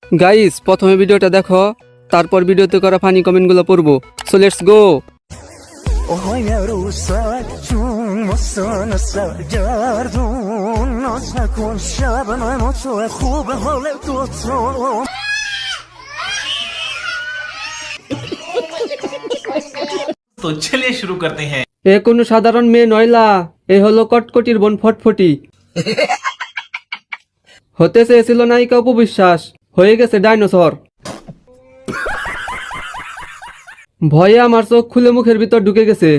Guys প্রথমে ভিডিওটা দেখো, তারপর ভিডিওতে করা ফানি কমেন্টগুলো পড়বো। So let's go. तो चलिए शुरू करते हैं। এ কোনো সাধারণ মেয়ে নয়লা, এ হলো কটকটির বোন ফটফটি। হতে চেয়েছিল নায়িকা উপবিশ্বাস, হয়ে গেছে ডাইনোসর। ভয়ে আমার চোখ খুলে মুখের ভিতর ঢুকে গেছে।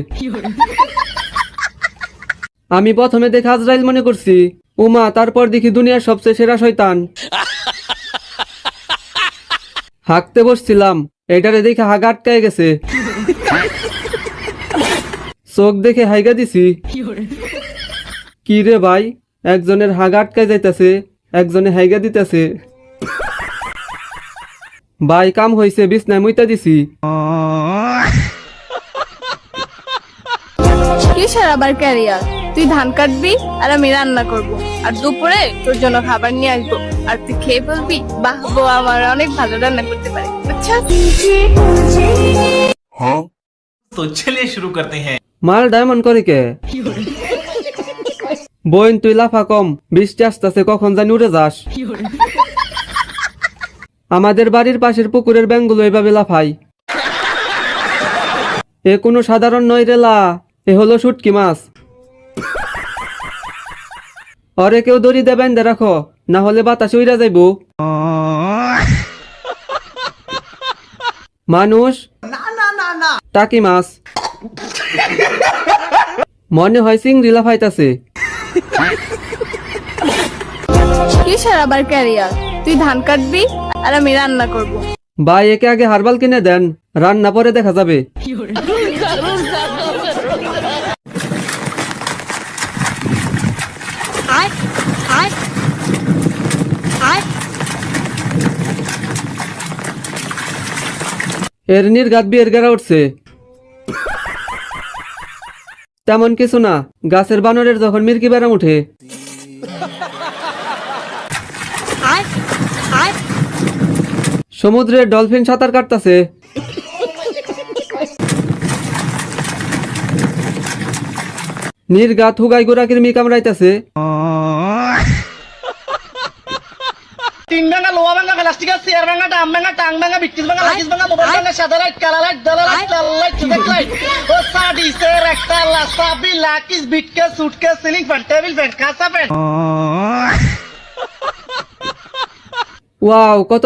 আমি প্রথমে দেখে আজরাইল মনে করছি, উমা তারপর দেখি দুনিয়ার সবচেয়ে সেরা শয়তান। হাঁকতে বসছিলাম, এটারে দেখে হাগ আটকায় গেছে। চোখ দেখে হাইগা দিছি। কি রে ভাই, একজনের হাগ আটকায় যাইতেছে, একজনে হাইগা দিতেছে। ভাই কাম হইছে, বিছনায় মুইতা দিছি। কিসের আবার ক্যারিয়ার? তুই ধান কাটবি আর আমি রান্না করব, আর দুপুরে তোর জন্য খাবার নিয়ে আসবো, আর তুই খেয়ে বলবি বাহ বউ আমার অনেক ভালো রান্না করতে পারে। আচ্ছা तो चलिए शुरू करते हैं। মাল ডায়মন্ড করে কে? বোন তুই লাফা কম, বৃষ্টি আসতেছে, কখন জানি উড়ে যাস। আমাদের বাড়ির পাশের পুকুরের ব্যাঙগুলো এভাবে লাফাই। এ কোনো সাধারণ নয় রেলা, এ হলো শুটকি মাছ। অরে কেউ দড়ি দিয়ে বেঁধে রাখো, না হলে বাতাসে উড়া যাইব। মানুষ টাকি মাছ, মনে হয় চিংড়ি লাফাইতাছে। কিসের আবার ক্যারিয়ার? তুই ধান কাটবি আর আমি রান্না করব। ভাই একে আগে হারবাল কিনে দেন, রান্না পরে দেখা যাবে। এর নির্ঘাত বিয়ের গেরা উঠছে। তেমন কিছু না, গাছের বানরের যখন মির্কি বেড়াম উঠে। সমুদ্রের ডলফিন সাঁতার কাটতাছে। নির্ঘাত হুগাই গোড়া কিরমি কামড়াইতাছে। তিন ভাঙা লোহা ভাঙা প্লাস্টিক চেয়ার ভাঙা ডাম ভাঙা টাং ভাঙা বিটকিস ভাঙা লাগিস ভাঙা মোবাইল ভাঙা সাদা লাইট কালা লাইট দালা লাইট লাল লাইট চুদেক লাইট ও সাডি সের একটা লাস্তা বি লাকিস বিটকেস suitcase ceiling fan table fan কাঁচা ফ্যান। ওয়াও, কত